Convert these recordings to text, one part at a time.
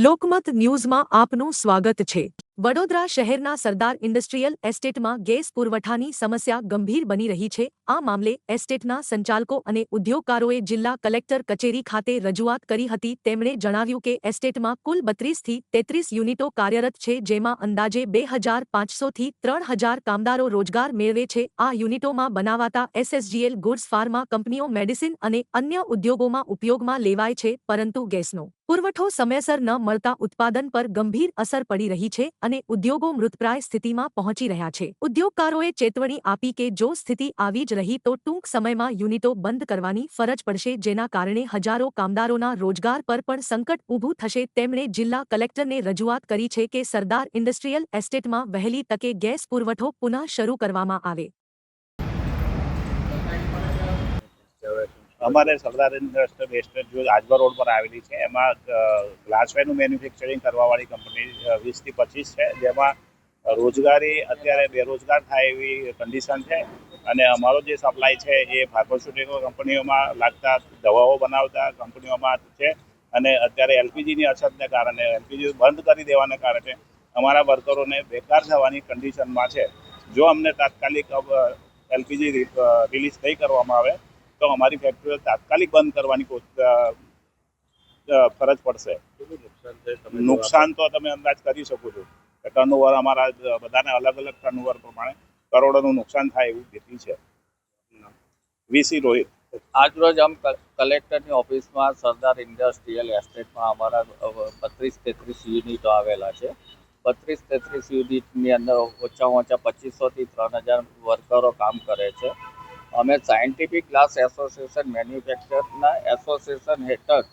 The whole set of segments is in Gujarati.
લોકમત ન્યૂઝમાં આપનું સ્વાગત છે। વડોદરા શહેરના સરદાર ઇન્ડસ્ટ્રીયલ એસ્ટેટમાં ગેસ પુરવઠાની સમસ્યા ગંભીર બની રહી છે। આ મામલે એસ્ટેટના સંચાલકો અને ઉદ્યોગકારોએ જિલ્લા કલેક્ટર કચેરી ખાતે રજૂઆત કરી હતી। તેમણે જણાવ્યું કે એસ્ટેટમાં કુલ 32 થી 33 યુનિટો કાર્યરત છે, જેમાં અંદાજે 2500 થી 3000 કામદારો રોજગાર મેળવે છે। આ યુનિટોમાં બનાવાતા એસએસજીએલ ગુડ્સ ફાર્મા કંપનીઓ મેડિસિન અને અન્ય ઉદ્યોગોમાં ઉપયોગમાં લેવાય છે, પરંતુ ગેસનો પુરવઠો સમયસર ન મળતા ઉત્પાદન પર ગંભીર અસર પડી રહી છે અને ઉદ્યોગો મૃતપ્રાય સ્થિતિમાં પહોંચી રહ્યા છે। ઉદ્યોગકારોએ ચેતવણી આપી કે જો સ્થિતિ આવી જ રહી તો ટૂંક સમયમાં યુનિટો બંધ કરવાની ફરજ પડશે, જેના કારણે હજારો કામદારોના રોજગાર પર પણ સંકટ ઊભું થશે। તેમણે જિલ્લા કલેક્ટરને રજૂઆત કરી છે કે સરદાર ઇન્ડસ્ટ્રીયલ એસ્ટેટમાં વહેલી તકે ગેસ પુરવઠો પુનઃ શરૂ કરવામાં આવે। અમારે સરદાર ઇન્ડસ્ટ્રીયલ એસ્ટેટ જો આજવા રોડ પર આવેલી છે, એમાં ગ્લાસવેરનું મેન્યુફેક્ચરિંગ કરવાવાળી કંપની 20 થી 25 છે, જેમાં રોજગારી અત્યારે બેરોજગાર થાય એવી કન્ડિશન છે। અને અમારો જે સપ્લાય છે એ ફાર્માસ્યુટિકલ કંપનીઓમાં લાગતા દવાઓ બનાવતા કંપનીઓમાં છે। અને અત્યારે એલપીજીની અછતને કારણે એલપીજી બંધ કરી દેવાને કારણે અમારા વર્કરોને બેકાર થવાની કન્ડિશનમાં છે। જો અમને તાત્કાલિક એલપીજી રિલીઝ નહીં કરવામાં આવે તો અમારી ફેક્ટરીઓ તાત્કાલિક બંધ કરવાની ફરજ પડશે। નુકસાન તો તમે અંદાજ કરી શકો છો। ટર્નઓવર અમારા બધાને અલગ અલગ ટર્નઓવર પ્રમાણે કરોડોનું નુકસાન થાય એવું ભીતિ છે। વીસી રોહિત। આજરોજ हम કલેક્ટરની ઓફિસમાં સરદાર ઇન્ડસ્ટ્રીયલ એસ્ટેટમાં અમારા 32-33 યુનિટો આવેલા છે। 32-33 યુનિટની અંદર ઓછામાં ઓછા 2500 થી 3000 વર્કરો કામ કરે છે। અમે સાયન્ટિફિક ગ્લાસ એસોસિએશન મેન્યુફેક્ચરના એસોસિએશન હેઠળ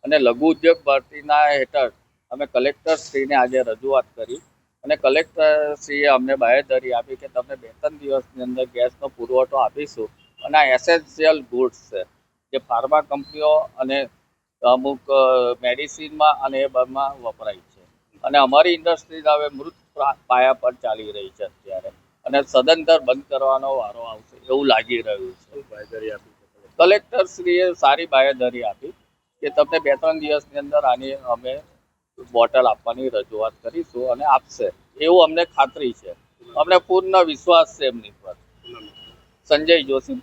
અને લઘુ ઉદ્યોગ ભરતીના હેઠળ અમે કલેક્ટરશ્રીને આજે રજૂઆત કરી અને કલેક્ટરશ્રીએ અમને બાંહેધરી આપી કે તમને 2-3 દિવસની અંદર ગેસનો પુરવઠો આપીશું। અને આ એસેન્શિયલ ગુડ્સ છે, જે ફાર્મા કંપનીઓ અને અમુક મેડિસિનમાં અને એ બધામાં વપરાય છે। અને અમારી ઇન્ડસ્ટ્રી હવે મૃત પાયા પર ચાલી રહી છે અત્યારે, અને સદંતર બંધ કરવાનો વારો આવશે એવું લાગી રહ્યું છે। કલેક્ટરશ્રીએ સારી બાંહેધરી આપી કે તમને 2-3 દિવસની અંદર આની અમે બોટલ આપવાની રજૂઆત કરીશું અને આપશે એવું અમને ખાતરી છે। અમને પૂર્ણ વિશ્વાસ છે એમની પર। સંજય જોશી।